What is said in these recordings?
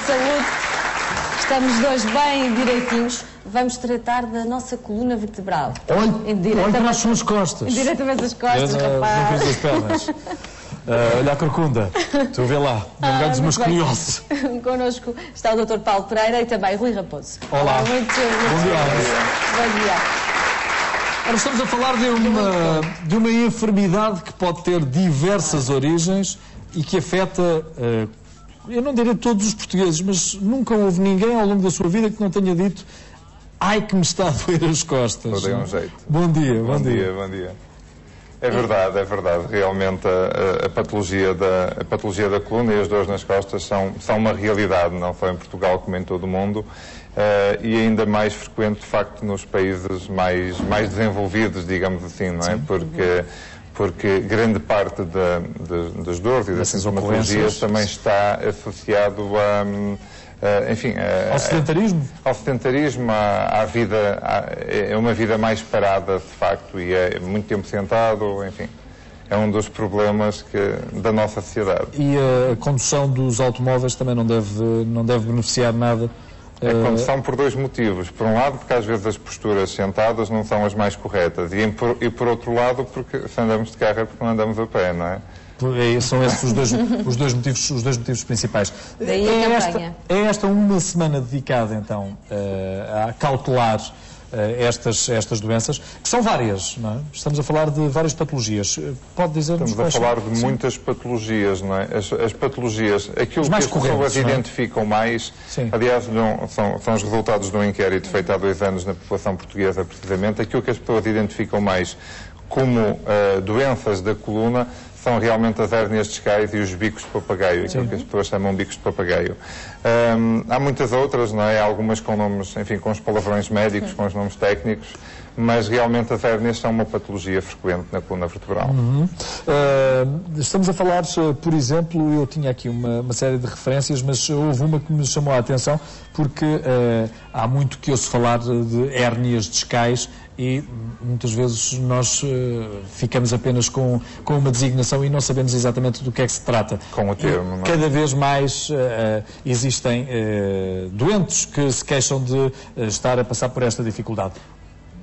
saúde. Estamos dois bem direitinhos. Vamos tratar da nossa coluna vertebral. Olhe para as suas costas. Diretamente as costas, rapaz. Não fiz as pernas. Olha a corcunda. Estou a ver lá. Não ganhos uma escoliose. Connosco está o Dr. Paulo Pereira e também Rui Raposo. Olá. Muito bom dia. Bom dia. Ora, estamos a falar de uma enfermidade que pode ter diversas origens e que afeta, eu não direi todos os portugueses, mas nunca houve ninguém ao longo da sua vida que não tenha dito: ai, que me está a doer as costas. Vou dar um jeito. Bom dia. Bom dia. É verdade. Realmente a patologia da coluna e as dores nas costas são uma realidade, não só em Portugal como em todo o mundo, e ainda mais frequente, de facto, nos países mais desenvolvidos, digamos assim, não é? Porque grande parte das dores e das sintomatologias também está associado ao sedentarismo? Ao sedentarismo, à vida, é uma vida mais parada, de facto, e é muito tempo sentado, enfim. É um dos problemas da nossa sociedade. E a condução dos automóveis também não deve beneficiar nada? A condução por dois motivos. Por um lado, porque às vezes as posturas sentadas não são as mais corretas. E por outro lado, porque se andamos de carro é porque não andamos a pé, não é? São esses os dois motivos principais. Daí a campanha. É esta uma semana dedicada, então, a cautelar estas doenças, que são várias, não é? Estamos a falar de várias patologias. Pode dizer-nos? Estamos a falar de muitas patologias, não é? As patologias, aquilo que as pessoas identificam mais, aliás, são os resultados de um inquérito feito há 2 anos na população portuguesa, precisamente, aquilo que as pessoas identificam mais como doenças da coluna são realmente as hérnias discais e os bicos de papagaio, aquilo que as pessoas chamam bicos de papagaio. Há muitas outras, não é? Algumas com nomes, enfim, com os palavrões médicos, com os nomes técnicos, mas realmente as hérnias são uma patologia frequente na coluna vertebral. Estamos a falar, por exemplo, eu tinha aqui uma série de referências, mas houve uma que me chamou a atenção, porque há muito que ouço falar de hérnias discais e muitas vezes nós ficamos apenas com uma designação e não sabemos exatamente do que é que se trata. Com o termo, não é? Cada vez mais existem doentes que se queixam de estar a passar por esta dificuldade.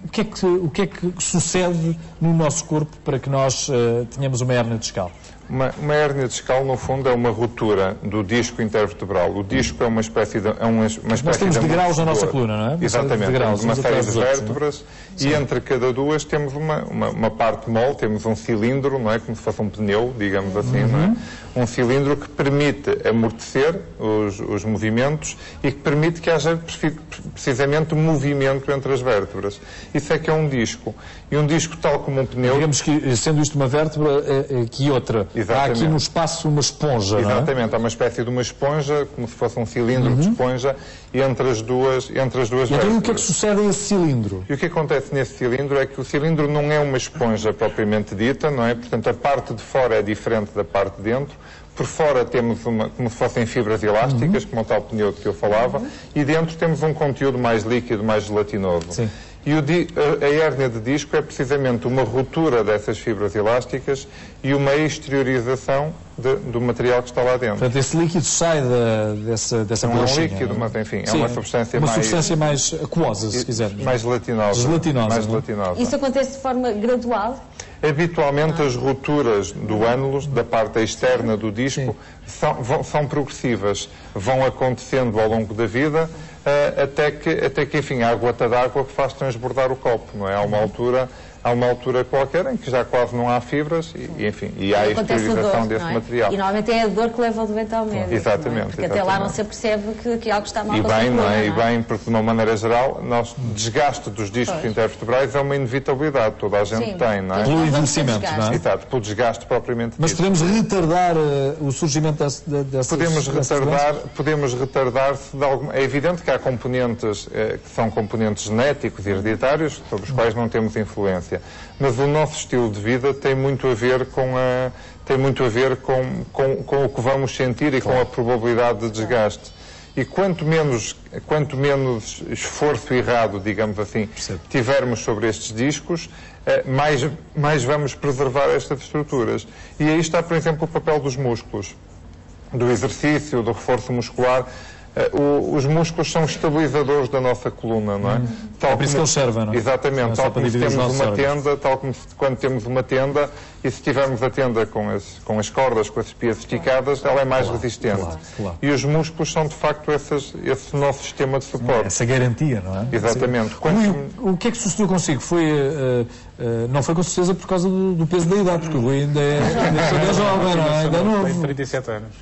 O que é que sucede no nosso corpo para que nós tenhamos uma hérnia discal? Uma hérnia discal, no fundo, é uma ruptura do disco intervertebral. O disco é uma espécie de... Nós temos degraus na nossa coluna, não é? Exatamente, temos uma série de vértebras e entre cada duas temos uma parte mole, temos um cilindro, não é? Como se fosse um pneu, digamos assim, não é? Um cilindro que permite amortecer os movimentos e que permite que haja precisamente um movimento entre as vértebras. Isso é que é um disco. E um disco, tal como um pneu... Digamos que, sendo isto uma vértebra, que outra. Exatamente. Há aqui no espaço uma esponja, Exatamente, não é? Há uma espécie de uma esponja, como se fosse um cilindro de esponja, entre as duas vértebras. Então o que é que sucede a esse cilindro? E o que acontece nesse cilindro é que o cilindro não é uma esponja propriamente dita, não é? Portanto, a parte de fora é diferente da parte de dentro. Por fora temos como se fossem fibras elásticas, como o tal pneu de que eu falava, e dentro temos um conteúdo mais líquido, mais gelatinoso. Sim. E a hérnia de disco é precisamente uma ruptura dessas fibras elásticas e uma exteriorização do material que está lá dentro. Portanto, esse líquido sai dessa não bolachinha. É um líquido, mas enfim, é uma substância mais aquosa, se quisermos. Mais gelatinosa. Mais gelatinosa. Isso acontece de forma gradual? Habitualmente as rupturas do ânulus, da parte externa do disco, são progressivas. Vão acontecendo ao longo da vida até que, enfim, há a gota d'água que faz transbordar o copo, não é? Há uma altura qualquer em que já quase não há fibras e há a exteriorização desse material. E normalmente é a dor que leva o doente ao médico. Exatamente. Porque até lá não se percebe que algo está mal. E bem, não é? E bem, porque de uma maneira geral, o desgaste dos discos intervertebrais é uma inevitabilidade, toda a gente tem, não é? Pelo envelhecimento, não é? Exato, pelo desgaste propriamente dito. Mas podemos retardar o surgimento dessas... Podemos retardar-se de alguma... É evidente que há componentes que são componentes genéticos e hereditários, sobre os quais não temos influência. Mas o nosso estilo de vida tem muito a ver com o que vamos sentir e com a probabilidade de desgaste. E quanto menos esforço errado, digamos assim, tivermos sobre estes discos, mais vamos preservar estas estruturas. E aí está, por exemplo, o papel dos músculos, do exercício, do reforço muscular. os músculos são estabilizadores da nossa coluna, não é? É por isso que eles servem, não é? Exatamente, tal como temos uma tenda, tal como quando temos uma tenda, e se tivermos a tenda com as cordas, com as espias esticadas, ela é mais resistente. Claro. E os músculos são, de facto, esse nosso sistema de suporte. Essa garantia, não é? Exatamente. O que é que sucedeu consigo? Não foi com certeza por causa do peso da idade, porque o Rui ainda é jovem, não é? Ainda é novo. Tem 37 anos.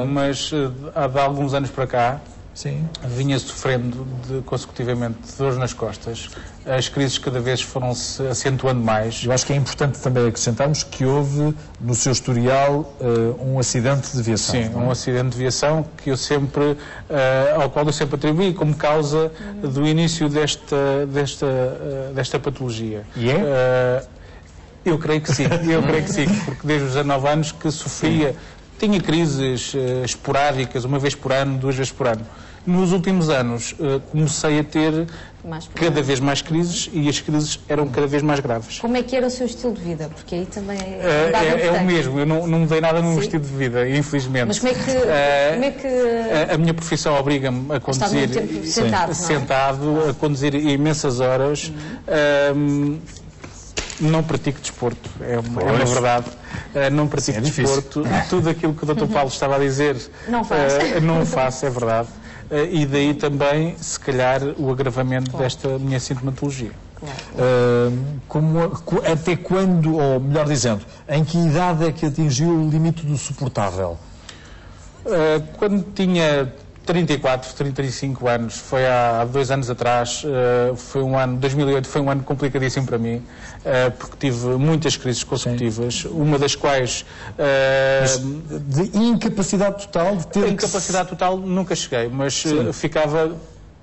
Mas há alguns anos para cá, sim, vinha sofrendo consecutivamente de dores nas costas. As crises cada vez foram-se acentuando mais. Eu acho que é importante também acrescentarmos que houve no seu historial um acidente de aviação. Sim, um acidente de aviação que ao qual eu sempre atribuí como causa do início desta patologia. E é? Eu creio que sim, porque desde os 19 anos que sofria, tinha crises esporádicas, uma vez por ano, 2 vezes por ano. Nos últimos anos comecei a ter cada vez mais crises e as crises eram cada vez mais graves. Como é que era o seu estilo de vida? Porque aí também é o mesmo, eu não mudei nada no meu estilo de vida, infelizmente. Mas como é que... A minha profissão obriga-me a conduzir sentado, a conduzir imensas horas. Não pratico desporto, é uma verdade. Não pratico desporto. Tudo aquilo que o Dr. Paulo estava a dizer não faço, é verdade. E daí também, se calhar, o agravamento desta minha sintomatologia. Até quando, ou melhor dizendo, em que idade é que atingiu o limite do suportável? Quando tinha 34, 35 anos, foi há 2 anos atrás, 2008 foi um ano complicadíssimo para mim, porque tive muitas crises consecutivas, uma das quais... de incapacidade total? Incapacidade total nunca cheguei, mas ficava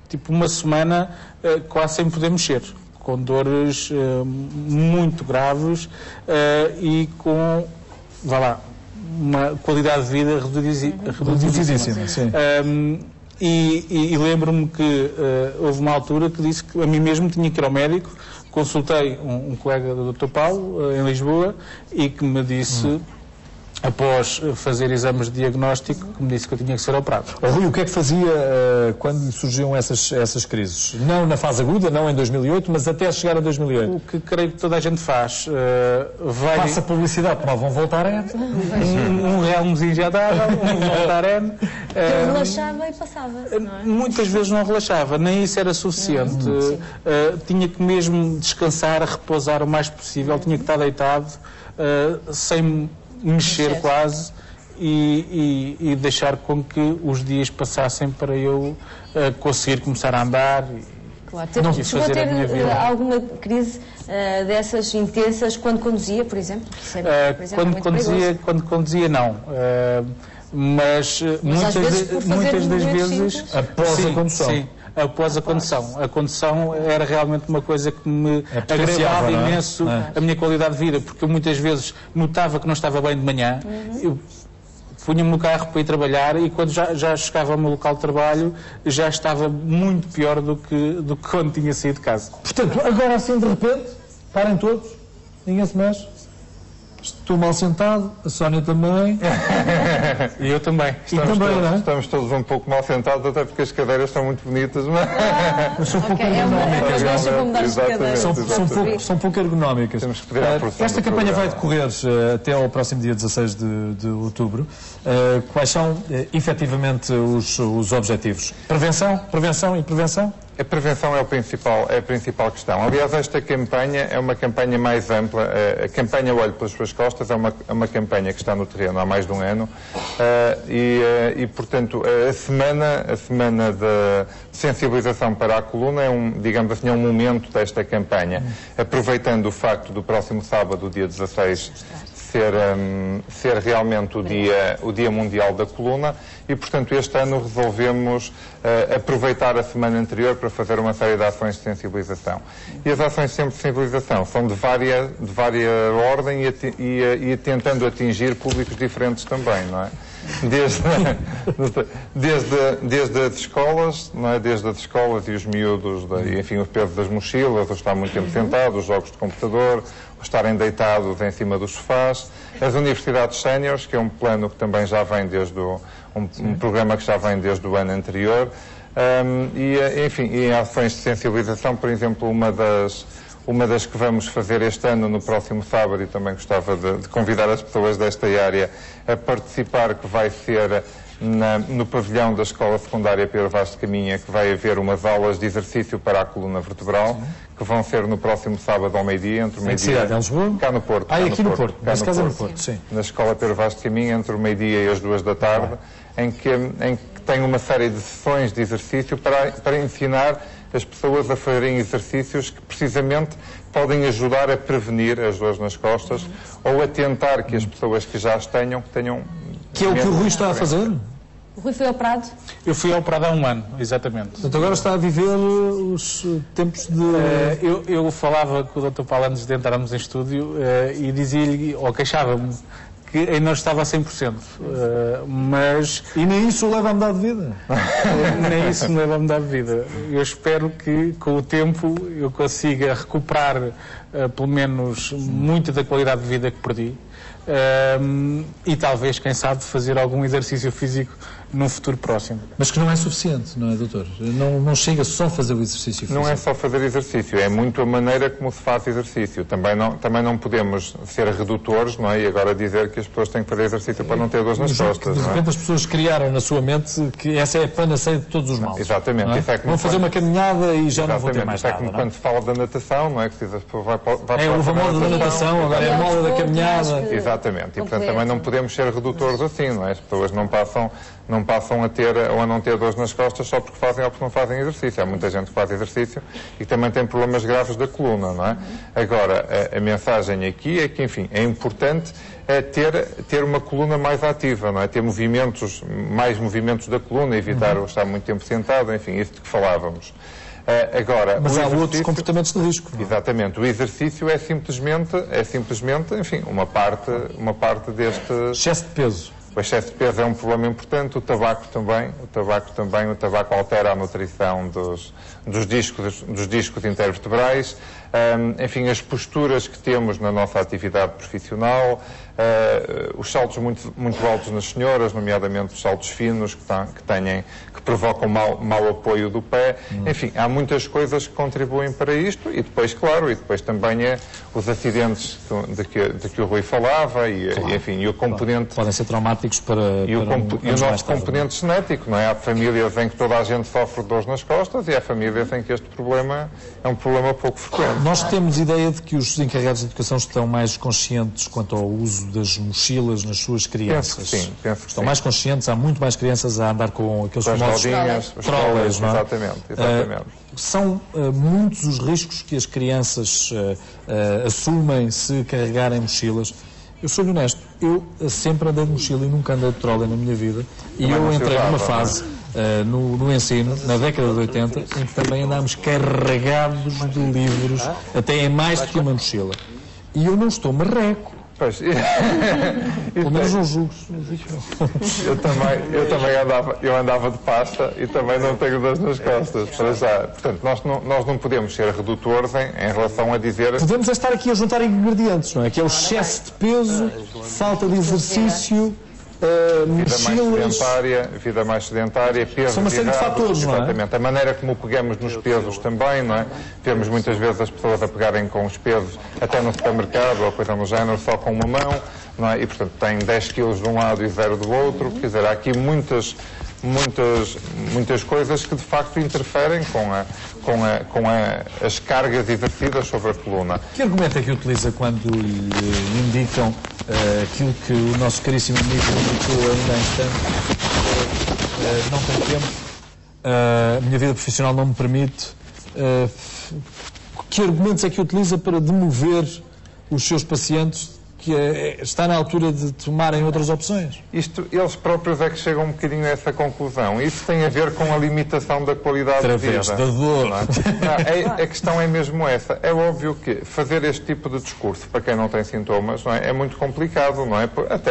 tipo uma semana quase sem poder mexer, com dores muito graves e com, uma qualidade de vida reduzidíssima. E lembro-me que houve uma altura que disse que a mim mesmo tinha que ir ao médico. Consultei um colega do Dr. Paulo, em Lisboa, e que me disse, após fazer exames de diagnóstico, que me disse que eu tinha que ser operado. Rui, o que é que fazia quando lhe surgiam essas crises? Não na fase aguda, não em 2008, mas até chegar a 2008. O que creio que toda a gente faz. Passa publicidade, tomavam Voltaren. Um Relmozinho já dava, um Voltaren. Relaxava e passava, não é? Muitas vezes não relaxava, nem isso era suficiente. Tinha que mesmo descansar, repousar o mais possível, tinha que estar deitado, sem mexer quase e deixar com que os dias passassem para eu conseguir começar a andar e chegou a ter alguma crise dessas intensas quando conduzia, por exemplo? Quando conduzia não. Mas muitas das vezes após a condução. Sim, após a condução. A condução era realmente uma coisa que me agravava imenso a minha qualidade de vida, porque eu muitas vezes notava que não estava bem de manhã, eu punha-me no carro para ir trabalhar e quando já chegava ao meu local de trabalho já estava muito pior do que quando tinha saído de casa. Portanto, agora assim de repente, parem todos, ninguém se mexe. Estou mal sentado, a Sónia também. E eu também. Estamos todos um pouco mal sentados, até porque as cadeiras são muito bonitas, mas são pouco ergonómicas. São pouco ergonómicas. Esta campanha vai decorrer até ao próximo dia 16 de outubro. Quais são, efetivamente, os objetivos? Prevenção e prevenção? A prevenção é a principal questão. Aliás, esta campanha é uma campanha mais ampla. A campanha Olho pelas Suas Costas é uma campanha que está no terreno há mais de um ano portanto, a semana de sensibilização para a coluna é digamos assim, um momento desta campanha. Aproveitando o facto do próximo sábado, dia 16, ser realmente o dia mundial da coluna e, portanto, este ano resolvemos aproveitar a semana anterior para fazer uma série de ações de sensibilização. E as ações de sensibilização são de várias ordem e tentando atingir públicos diferentes também, não é? desde as escolas, não é? Desde as escolas e os miúdos, enfim, o peso das mochilas, o estar muito tempo sentado, os jogos de computador, o estarem deitados em cima dos sofás, as universidades séniores, que é um plano que também já vem desde um programa que já vem desde o ano anterior, enfim, e em ações de sensibilização, por exemplo, uma das que vamos fazer este ano, no próximo sábado, e também gostava de convidar as pessoas desta área a participar, que vai ser no pavilhão da Escola Secundária Pedro Vaz de Caminha, que vai haver umas aulas de exercício para a coluna vertebral, que vão ser no próximo sábado ao meio-dia, entre o meio-dia... Em Lisboa? Cá no Porto. Aqui no Porto. Neste caso é no Porto, sim. Na Escola Pedro Vaz de Caminha, entre o meio-dia e as 2 da tarde, em que tem uma série de sessões de exercício para ensinar as pessoas a fazerem exercícios que precisamente podem ajudar a prevenir as dores nas costas ou a tentar que as pessoas que já as tenham, Que é o que o Rui está a fazer? O Rui foi operado? Eu fui operado há um ano, exatamente. Portanto, agora está a viver os tempos de... Eu falava com o Dr. Paulo antes de entrarmos em estúdio e dizia-lhe, ou queixava-me, que ainda não estava a 100%, mas... E nem isso o leva a mudar de vida? Nem isso me leva a mudar de vida. Eu espero que, com o tempo, eu consiga recuperar, pelo menos, muita da qualidade de vida que perdi. E talvez, quem sabe, fazer algum exercício físico num futuro próximo. Mas que não é suficiente, não é, doutor? Não chega só a fazer o exercício físico. Não é só fazer exercício, é muito a maneira como se faz exercício. Também não podemos ser redutores, não é? E agora dizer que as pessoas têm que fazer exercício para não ter dores nas costas. De repente as pessoas criaram na sua mente que essa é a panaceia de todos os males. Exatamente. É? Vão fazer uma caminhada e já não vão ter mais nada. É como quando se fala da natação, não é? Que a pessoa vai houve a moda da natação, agora é a moda da caminhada. Exatamente. E portanto também não podemos ser redutores assim, não é? As pessoas não passam a ter ou a não ter dores nas costas só porque fazem ou porque não fazem exercício. Há muita gente que faz exercício e que também tem problemas graves da coluna, não é? Agora, a mensagem aqui é que, enfim, é importante ter uma coluna mais ativa, não é? Ter mais movimentos da coluna, evitar estar muito tempo sentado, enfim, isso de que falávamos. Agora, mas há outros comportamentos de risco. Não? Exatamente. O exercício é simplesmente, enfim, uma parte deste... Excesso de peso. O excesso de peso é um problema importante, o tabaco também. O tabaco altera a nutrição dos discos intervertebrais. Enfim, as posturas que temos na nossa atividade profissional, os saltos muito altos nas senhoras, nomeadamente os saltos finos que provocam mau apoio do pé. Enfim, há muitas coisas que contribuem para isto e depois, claro, também os acidentes de que o Rui falava e o componente... Podem ser traumáticos para o nosso componente genético, não é? Há famílias em que toda a gente sofre de dores nas costas e há famílias em que este problema é um problema pouco frequente. Nós temos ideia de que os encarregados de educação estão mais conscientes quanto ao uso das mochilas nas suas crianças. Penso que estão mais conscientes, há muito mais crianças a andar com aqueles famosos trollers, não é? Exatamente. São muitos os riscos que as crianças assumem se carregarem mochilas. Eu sou honesto, eu sempre andei de mochila e nunca andei de trolley na minha vida. E eu entrei numa fase no ensino, na década de 80, em que também andámos carregados de livros, até em mais do que uma mochila. E eu não estou marreco. Pois. Pelo menos não julgo. Eu andava de pasta e também não tenho dores nas costas, para já. Portanto, nós não podemos ser redutores em relação a dizer... Podemos estar aqui a juntar ingredientes, não é? Que é o excesso de peso, falta de exercício... vida mais sedentária, peso. São uma série de fatores, não é? Exatamente. A maneira como pegamos nos pesos também, não é? Vemos muitas vezes as pessoas a pegarem com os pesos até no supermercado ou coisa no género, só com uma mão, não é? E portanto tem 10 quilos de um lado e 0 do outro. Quer dizer, há aqui muitas coisas que de facto interferem com as cargas exercidas sobre a coluna. Que argumento é que utiliza quando lhe indicam aquilo que o nosso caríssimo amigo indicou ainda há instantes? Não tenho tempo, a minha vida profissional não me permite. Que argumentos é que utiliza para demover os seus pacientes que está na altura de tomarem outras opções? Eles próprios é que chegam um bocadinho a essa conclusão. Isso tem a ver com a limitação da qualidade de vida. Através da dor. A questão é mesmo essa. É óbvio que fazer este tipo de discurso para quem não tem sintomas, não é muito complicado, não é?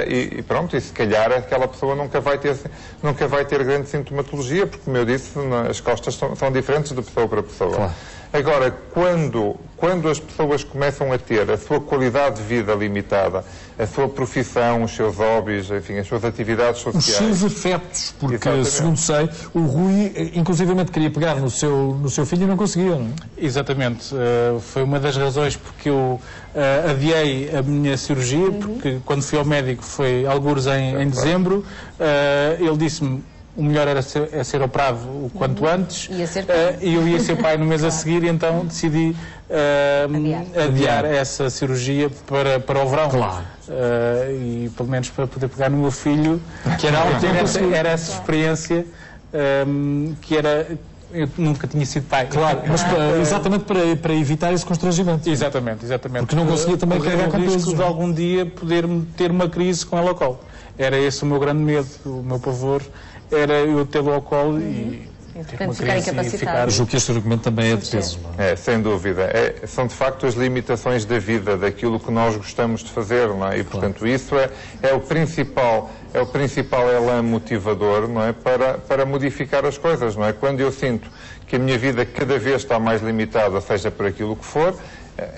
E pronto, e se calhar aquela pessoa nunca vai ter grande sintomatologia, porque, como eu disse, as costas são diferentes de pessoa para pessoa. Claro. Agora, quando as pessoas começam a ter a sua qualidade de vida limitada, a sua profissão, os seus hobbies, enfim, as suas atividades sociais... Os seus afetos, porque, exatamente, segundo sei, o Rui, inclusivamente, queria pegar no seu filho e não conseguia, não é? Exatamente. Foi uma das razões porque eu adiei a minha cirurgia, porque quando fui ao médico foi algures em dezembro, ele disse-me: o melhor era ser operado o quanto antes. E eu ia ser pai no mês a seguir, e então decidi adiar essa cirurgia para o verão. Claro. E pelo menos para poder pegar no meu filho, que era essa experiência que era... Eu nunca tinha sido pai. Claro, mas exatamente para evitar esse constrangimento. Exatamente. Porque não conseguia também carregar com o risco de algum dia poder ter uma crise com ela ao colo. Era esse o meu grande medo, o meu pavor, era eu tê-lo ao colo e ter uma crise e ficar... Julgo que este argumento também é de peso. É, sem dúvida. São de facto as limitações da vida, daquilo que nós gostamos de fazer, não é? E portanto isso é o principal elan motivador, não é? Para modificar as coisas, não é? Quando eu sinto que a minha vida cada vez está mais limitada, seja por aquilo que for,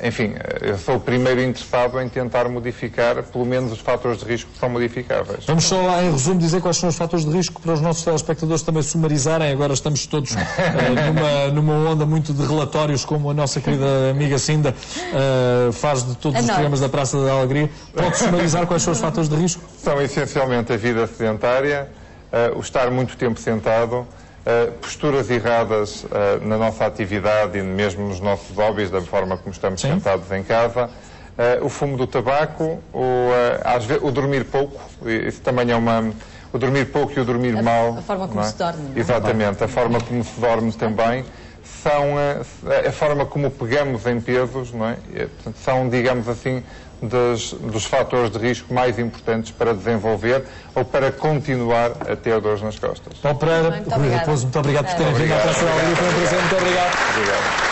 enfim, eu sou o primeiro interessado em tentar modificar, pelo menos, os fatores de risco que são modificáveis. Vamos só lá, em resumo, dizer quais são os fatores de risco para os nossos telespectadores também sumarizarem. Agora estamos todos numa onda muito de relatórios, como a nossa querida amiga Cinda faz de todos os programas da Praça da Alegria. Pode sumarizar quais são os fatores de risco? São essencialmente a vida sedentária, o estar muito tempo sentado, posturas erradas na nossa atividade e mesmo nos nossos hobbies, da forma como estamos sentados em casa, o fumo do tabaco, o dormir pouco, isso também é o dormir pouco e o dormir mal. A forma como se dorme. Não é? Exatamente, a forma como se dorme também, são a forma como pegamos em pesos, não é? São, digamos assim, dos fatores de risco mais importantes para desenvolver ou para continuar a ter dores nas costas. Paulo Pereira, Rui Raposo, muito obrigado por terem vindo à Praça da Alegria. Foi um prazer, muito obrigado. Obrigado.